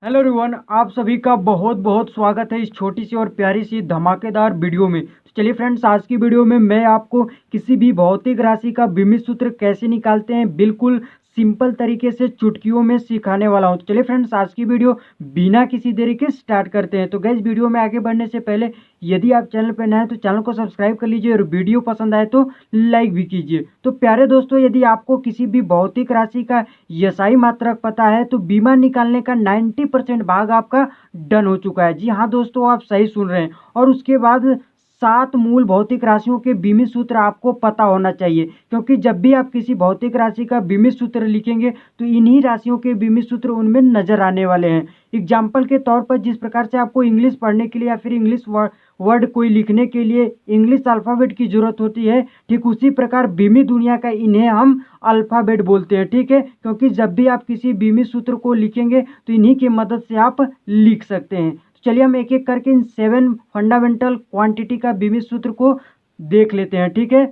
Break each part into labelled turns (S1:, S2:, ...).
S1: Hello everyone, आप सभी का बहुत बहुत स्वागत है इस छोटी सी और प्यारी सी धमाकेदार वीडियो में। तो चलिए फ्रेंड्स, आज की वीडियो में मैं आपको किसी भी भौतिक राशि का बीमित सूत्र कैसे निकालते हैं बिल्कुल सिंपल तरीके से चुटकियों में सिखाने वाला हूं। तो चलिए फ्रेंड्स, आज की वीडियो बिना किसी देरी के स्टार्ट करते हैं। तो गाइस, वीडियो में आगे बढ़ने से पहले यदि आप चैनल पर नए हैं तो चैनल को सब्सक्राइब कर लीजिए और वीडियो पसंद आए तो लाइक भी कीजिए। तो प्यारे दोस्तों, यदि आपको किसी भी भौतिक राशि का यसाई मात्रक पता है तो बीमा निकालने का 90% भाग आपका डन हो चुका है। जी हाँ दोस्तों, आप सही सुन रहे हैं। और उसके बाद 7 मूल भौतिक राशियों के बीमित सूत्र आपको पता होना चाहिए, क्योंकि जब भी आप किसी भौतिक राशि का बीमित सूत्र लिखेंगे तो इन्हीं राशियों के बीमित सूत्र उनमें नजर आने वाले हैं। एग्जाम्पल के तौर पर जिस प्रकार से आपको इंग्लिश पढ़ने के लिए या फिर इंग्लिश वर्ड कोई लिखने के लिए इंग्लिश अल्फ़ाबेट की जरूरत होती है, ठीक उसी प्रकार बीमित दुनिया का इन्हें हम अल्फ़ाबेट बोलते हैं। ठीक है, क्योंकि जब भी आप किसी बीमित सूत्र को लिखेंगे तो इन्हीं की मदद से आप लिख सकते हैं। तो चलिए हम एक एक करके इन 7 फंडामेंटल क्वांटिटी का बीमित सूत्र को देख लेते हैं। ठीक है,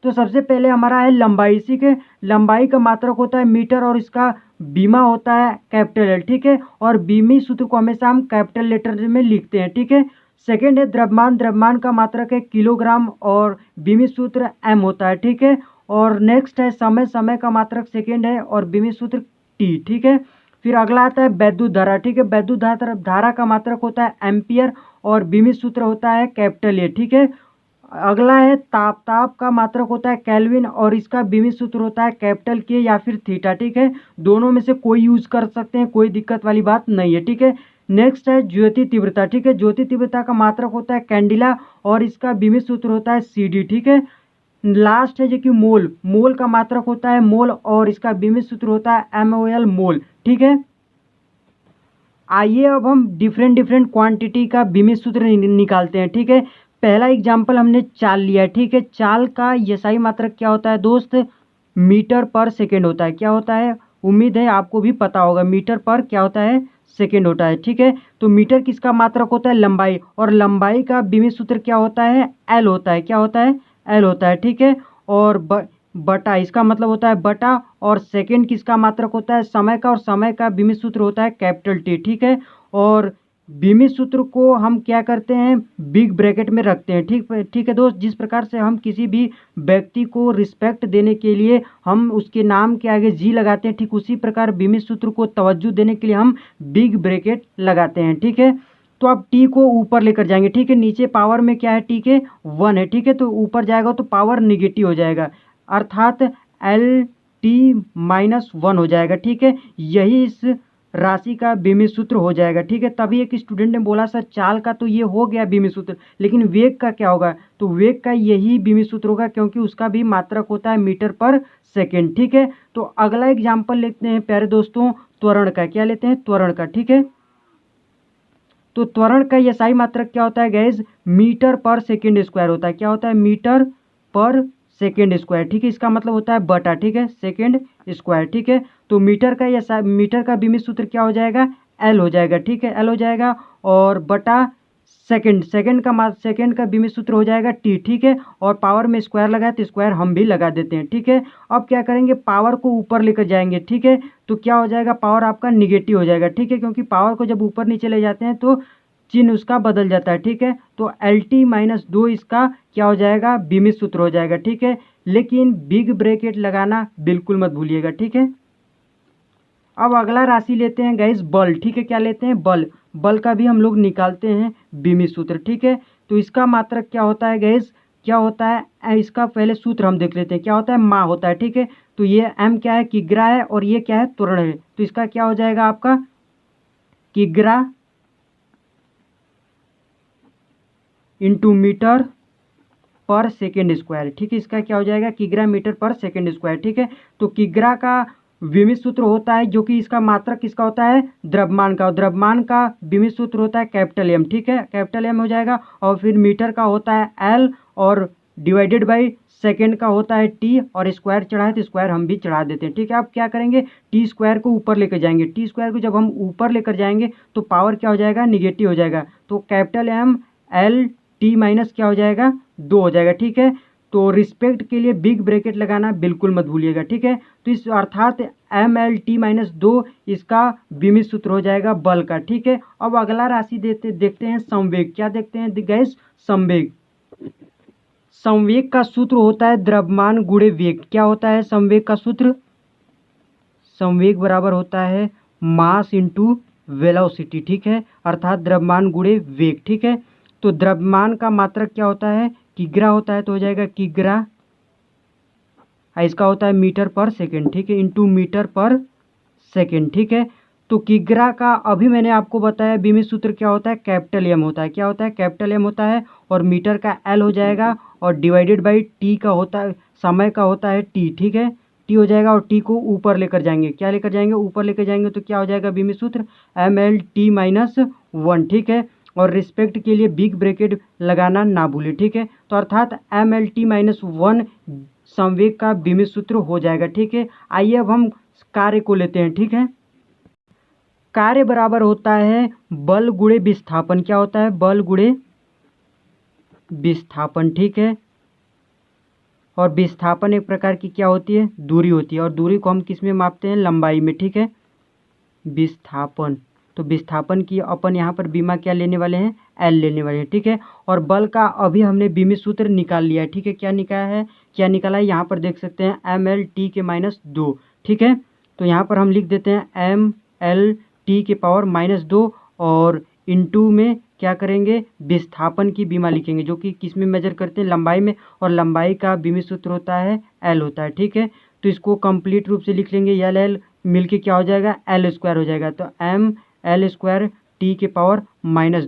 S1: तो सबसे पहले हमारा है लंबाई। इसी के लंबाई का मात्रक होता है मीटर और इसका बीमा होता है कैपिटल एल। ठीक है, और बीमित सूत्र को हमेशा हम कैपिटल लेटर में लिखते हैं। ठीक है, सेकेंड है द्रव्यमान। द्रव्यमान का मात्रक है किलोग्राम और बीमित सूत्र एम होता है। ठीक है, और नेक्स्ट है समय। समय का मात्रक सेकेंड है और बीमित सूत्र टी। ठीक है, फिर अगला आता है वैद्युत धारा। ठीक है, वैद्युत धारा का मात्रक होता है एम्पियर और बीमित सूत्र होता है कैपिटल ए। ठीक है, अगला है ताप। ताप का मात्रक होता है केल्विन और इसका बीमित सूत्र होता है कैपिटल के या फिर थीटा। ठीक है, दोनों में से कोई यूज कर सकते हैं, कोई दिक्कत वाली बात नहीं है। ठीक है, नेक्स्ट है ज्योति तीव्रता। ठीक है, ज्योति तीव्रता का मात्रक होता है कैंडिला और इसका बीमित सूत्र होता है सी डी। ठीक है, लास्ट है जो कि मोल। मोल का मात्रक होता है मोल और इसका बीमित सूत्र होता है MOL मोल। ठीक है, आइए अब हम डिफरेंट क्वांटिटी का बीमित सूत्र निकालते हैं। ठीक है, पहला एग्जांपल हमने चाल लिया है। ठीक है, चाल का यसाई मात्रक क्या होता है दोस्त? मीटर पर सेकेंड होता है। क्या होता है? उम्मीद है आपको भी पता होगा। मीटर पर क्या होता है? सेकेंड होता है। ठीक है, तो मीटर किसका मात्रक होता है? लंबाई। और लंबाई का बीमित सूत्र क्या होता है? एल होता है। क्या होता है? एल होता है। ठीक है, और बटा, इसका मतलब होता है बटा। और सेकंड किसका मात्रक होता है? समय का, और समय का बीमित सूत्र होता है कैपिटल टी। ठीक है, और बीमित सूत्र को हम क्या करते हैं? बिग ब्रैकेट में रखते हैं। ठीक है दोस्त, जिस प्रकार से हम किसी भी व्यक्ति को रिस्पेक्ट देने के लिए हम उसके नाम के आगे जी लगाते हैं, ठीक उसी प्रकार बीमित सूत्र को तवज्जो देने के लिए हम बिग ब्रैकेट लगाते हैं। ठीक है, तो आप टी को ऊपर लेकर जाएंगे। ठीक है, नीचे पावर में क्या है? टी के 1 है। ठीक है, तो ऊपर जाएगा तो पावर निगेटिव हो जाएगा, अर्थात LT-1 हो जाएगा। ठीक है, यही इस राशि का बीमित सूत्र हो जाएगा। ठीक है, तभी एक स्टूडेंट ने बोला सर चाल का तो ये हो गया बीमित सूत्र, लेकिन वेग का क्या होगा? तो वेग का यही बीमित सूत्र होगा, क्योंकि उसका भी मात्रक होता है मीटर पर सेकेंड। ठीक है, तो अगला एग्जाम्पल लेते हैं प्यारे दोस्तों त्वरण का। क्या लेते हैं? त्वरण का। ठीक है, तो त्वरण का यसाई मात्रक क्या होता है गैस? मीटर पर सेकेंड स्क्वायर होता है। क्या होता है? मीटर पर सेकेंड स्क्वायर। ठीक है, इसका मतलब होता है बटा। ठीक है, सेकेंड स्क्वायर। ठीक है, तो मीटर का बीमित सूत्र क्या हो जाएगा? एल हो जाएगा। ठीक है, एल हो जाएगा, और बटा सेकेंड का बीमित सूत्र हो जाएगा टी। ठीक है, और पावर में स्क्वायर लगाए तो स्क्वायर हम भी लगा देते हैं। ठीक है, अब क्या करेंगे? पावर को ऊपर लेकर जाएंगे। ठीक है, तो क्या हो जाएगा? पावर आपका निगेटिव हो जाएगा। ठीक है, क्योंकि पावर को जब ऊपर नीचे ले जाते हैं तो चिन्ह उसका बदल जाता है। ठीक है, तो LT-2 इसका क्या हो जाएगा? बीमित सूत्र हो जाएगा। ठीक है, लेकिन बिग ब्रैकेट लगाना बिल्कुल मत भूलिएगा। ठीक है, अब अगला राशि लेते हैं गैस बल। ठीक है, क्या लेते हैं? बल। बल का भी हम लोग निकालते हैं बीमित सूत्र। ठीक है, तो इसका मात्रक क्या होता है गैस? क्या होता है? इसका पहले सूत्र हम देख लेते हैं। क्या होता है? मा होता है। ठीक है, तो ये एम क्या है? किग्रा है, और ये क्या है? त्वरण है। तो इसका क्या हो जाएगा आपका? किग्रा इंटू मीटर पर सेकेंड स्क्वायर। ठीक है, इसका क्या हो जाएगा? किग्रा मीटर पर सेकेंड स्क्वायर। ठीक है, तो किग्रा का बीमित सूत्र होता है, जो कि इसका मात्रक किसका होता है? द्रव्यमान का। द्रव्यमान का बीमित सूत्र होता है कैपिटल एम। ठीक है, कैपिटल एम हो जाएगा, और फिर मीटर का होता है एल, और डिवाइडेड बाई सेकेंड का होता है टी, और स्क्वायर चढ़ाए तो स्क्वायर हम भी चढ़ा देते हैं। ठीक है, आप क्या करेंगे? टी स्क्वायर को ऊपर लेकर जाएंगे। टी स्क्वायर को जब हम ऊपर लेकर जाएंगे तो पावर क्या हो जाएगा? निगेटिव हो जाएगा, तो capital M L T minus क्या हो जाएगा? 2 हो जाएगा। ठीक है, तो रिस्पेक्ट के लिए बिग ब्रैकेट लगाना बिल्कुल मत भूलिएगा, ठीक है। तो इस अर्थात MLT-2 इसका बीमित सूत्र हो जाएगा बल का, ठीक है। अब अगला राशि देखते हैं संवेग। क्या देखते हैं गाइस? संवेग। संवेग का सूत्र होता है द्रव्यमान गुणे वेग। क्या होता है संवेग का सूत्र? संवेग बराबर होता है मास इंटू वेलोसिटी, ठीक है, अर्थात द्रव्यमान गुणे वेग, ठीक है। तो द्रव्यमान का मात्रक क्या होता है? किग्रा होता है, तो हो जाएगा किग्रा। इसका होता है मीटर पर सेकेंड, ठीक है, इंटू मीटर पर सेकेंड, ठीक है। तो किग्रा का अभी मैंने आपको बताया बीमित सूत्र क्या होता है? कैपिटल एम होता है। क्या होता है? कैपिटल एम होता है। और मीटर का एल हो जाएगा और डिवाइडेड बाई टी का होता है, समय का होता है टी, ठीक है, टी हो जाएगा। और टी को ऊपर लेकर जाएंगे, क्या लेकर जाएंगे? ऊपर लेकर जाएंगे तो क्या हो जाएगा बीमित सूत्र? MLT-1, ठीक है। और रिस्पेक्ट के लिए बिग ब्रैकेट लगाना ना भूले, ठीक है। तो अर्थात MLT-1 संवेग का बीमित सूत्र हो जाएगा, ठीक है। आइए अब हम कार्य को लेते हैं, ठीक है। कार्य बराबर होता है बल गुणे विस्थापन। क्या होता है? बल गुणे विस्थापन, ठीक है। और विस्थापन एक प्रकार की क्या होती है? दूरी होती है। और दूरी को हम किस में मापते हैं? लंबाई में, ठीक है। विस्थापन, तो विस्थापन की अपन यहाँ पर बीमा क्या लेने वाले हैं? एल लेने वाले हैं, ठीक है। और बल का अभी हमने बीमित सूत्र निकाल लिया है, ठीक है। क्या निकाला है? क्या निकाला है? यहाँ पर देख सकते हैं MLT-2, ठीक है। तो यहाँ पर हम लिख देते हैं MLT-2 और इंटू में क्या करेंगे? विस्थापन की बीमा लिखेंगे, जो कि किस में मेजर करते हैं? लंबाई में। और लंबाई का बीमित सूत्र होता है एल होता है, ठीक है। तो इसको कंप्लीट रूप से लिख लेंगे, एल एल मिलके क्या हो जाएगा? एल स्क्वायर हो जाएगा। तो ML²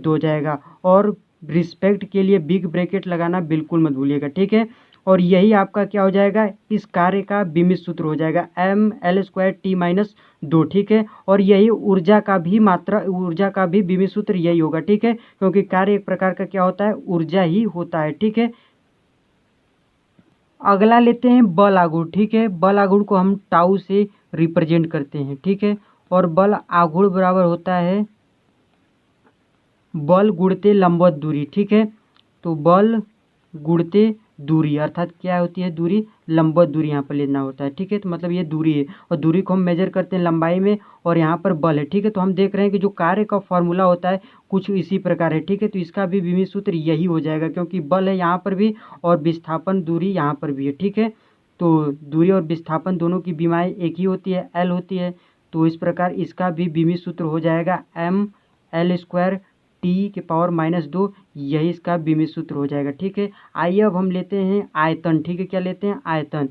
S1: हो जाएगा। और रिस्पेक्ट के लिए बिग ब्रैकेट लगाना बिल्कुल मत भूलिएगा, ठीक है। और यही आपका क्या हो जाएगा? इस कार्य का बीमित सूत्र हो जाएगा ML²T-2, ठीक है। और यही ऊर्जा का भी बीमित सूत्र यही होगा, ठीक है, क्योंकि कार्य एक प्रकार का क्या होता है? ऊर्जा ही होता है, ठीक है। अगला लेते हैं बल आघूर्ण, ठीक है। बल आघूर्ण को हम टाउ से रिप्रेजेंट करते हैं, ठीक है। और बल आघूर्ण बराबर होता है बल गुणते लंबवत दूरी, ठीक है। तो बल गुणते दूरी अर्थात क्या होती है? दूरी, लंबवत दूरी यहाँ पर लेना होता है, ठीक है। तो मतलब ये दूरी है और दूरी को हम मेजर करते हैं लंबाई में। और यहाँ पर बल है, ठीक है। तो हम देख रहे हैं कि जो कार्य का फॉर्मूला होता है कुछ इसी प्रकार है, ठीक है। तो इसका भी बीमित सूत्र यही हो जाएगा, क्योंकि बल है यहाँ पर भी और विस्थापन दूरी यहाँ पर भी है, ठीक है। तो दूरी और विस्थापन दोनों की बीमाएँ एक ही होती है, एल होती है। तो इस प्रकार इसका भी बीमित सूत्र हो जाएगा ML²T⁻², यही इसका बीमित सूत्र हो जाएगा, ठीक है। आइए अब हम लेते हैं आयतन, ठीक है। क्या लेते हैं? आयतन।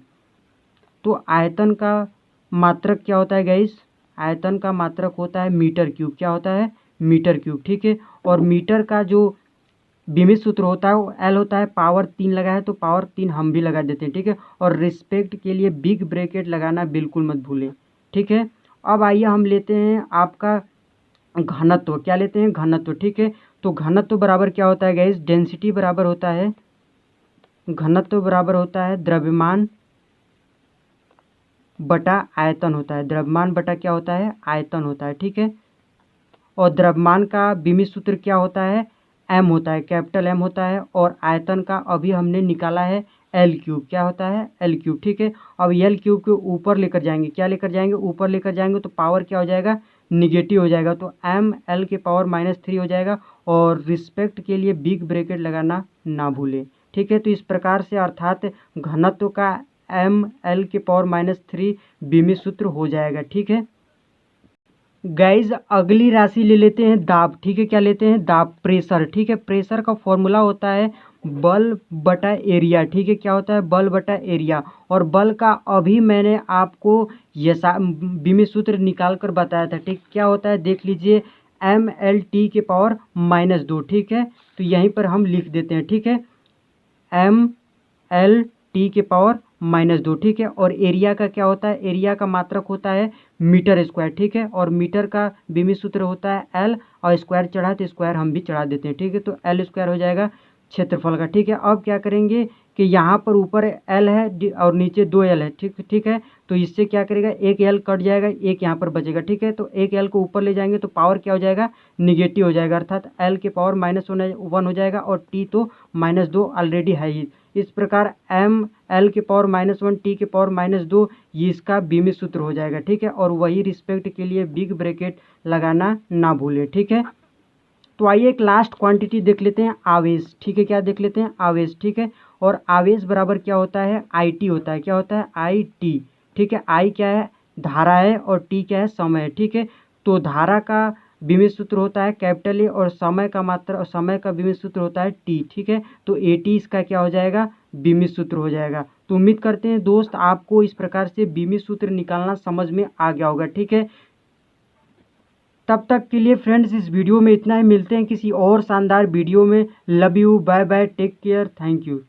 S1: तो आयतन का मात्रक क्या होता है गाइस? आयतन का मात्रक होता है मीटर क्यूब। क्या होता है? मीटर क्यूब, ठीक है। और मीटर का जो बीमित सूत्र होता है वो एल होता है। पावर 3 लगा है तो पावर 3 हम भी लगा देते हैं, ठीक है। और रिस्पेक्ट के लिए बिग ब्रैकेट लगाना बिल्कुल मत भूलें, ठीक है। अब आइए हम लेते हैं आपका घनत्व। क्या लेते हैं? घनत्व, ठीक है। तो घनत्व बराबर क्या होता है गाइस? डेंसिटी बराबर होता है, घनत्व बराबर होता है द्रव्यमान बटा आयतन होता है। द्रव्यमान बटा क्या होता है? आयतन होता है, ठीक है। और द्रव्यमान का बीमित सूत्र क्या होता है? एम होता है, कैपिटल एम होता है। और आयतन का अभी हमने निकाला है L3। क्या होता है? L3, ठीक है। अब L3 को ऊपर लेकर जाएंगे, क्या लेकर जाएंगे? ऊपर लेकर जाएंगे तो पावर क्या हो जाएगा? निगेटिव हो जाएगा। तो ML⁻³ हो जाएगा। और रिस्पेक्ट के लिए बिग ब्रैकेट लगाना ना भूलें, ठीक है। तो इस प्रकार से अर्थात घनत्व का ML⁻³ बीमित सूत्र हो जाएगा, ठीक है। गाइज अगली राशि ले लेते हैं दाब, ठीक है। क्या लेते हैं? दाब, प्रेशर, ठीक है। प्रेशर का फॉर्मूला होता है बल बटा एरिया, ठीक है। क्या होता है? बल बटा एरिया। और बल का अभी मैंने आपको बीमित सूत्र निकाल कर बताया था, ठीक। क्या होता है देख लीजिए, MLT⁻², ठीक है। तो यहीं पर हम लिख देते हैं, ठीक है, MLT⁻², ठीक है। और एरिया का क्या होता है? एरिया का मात्रक होता है मीटर स्क्वायर, ठीक है। और मीटर का बीमित सूत्र होता है एल, और स्क्वायर चढ़ा तो स्क्वायर हम भी चढ़ा देते हैं, ठीक है। तो L² हो जाएगा क्षेत्रफल का, ठीक है। अब क्या करेंगे कि यहाँ पर ऊपर L है और नीचे 2 L है, ठीक है। तो इससे क्या करेगा? एक L कट जाएगा, एक यहाँ पर बचेगा, ठीक है। तो एक L को ऊपर ले जाएंगे तो पावर क्या हो जाएगा? निगेटिव हो जाएगा, अर्थात L के पावर -1 हो जाएगा। और T तो -2 ऑलरेडी है ही। इस प्रकार एम एल के पावर -1 टी के पावर -2 ये इसका बीमित सूत्र हो जाएगा। ठीक है, और वही रिस्पेक्ट के लिए बिग ब्रैकेट लगाना ना भूलें। ठीक है, तो आइए एक लास्ट क्वांटिटी देख लेते हैं, आवेश। ठीक है, क्या देख लेते हैं, आवेश। ठीक है, और आवेश बराबर क्या होता है, आई टी होता है। क्या होता है, आई टी। ठीक है, आई क्या है, धारा है, और टी क्या है, समय है। ठीक है, तो धारा का बीमित सूत्र होता है कैपिटल ए, और समय का मात्रा और समय का बीमित सूत्र होता है टी। ठीक है, तो ए टी इसका क्या हो जाएगा, बीमित सूत्र हो जाएगा। तो उम्मीद करते हैं दोस्त आपको इस प्रकार से बीमित सूत्र निकालना समझ में आ गया होगा। ठीक है, तब तक के लिए फ्रेंड्स इस वीडियो में इतना ही। मिलते हैं किसी और शानदार वीडियो में। Love you, bye bye, take care, thank you.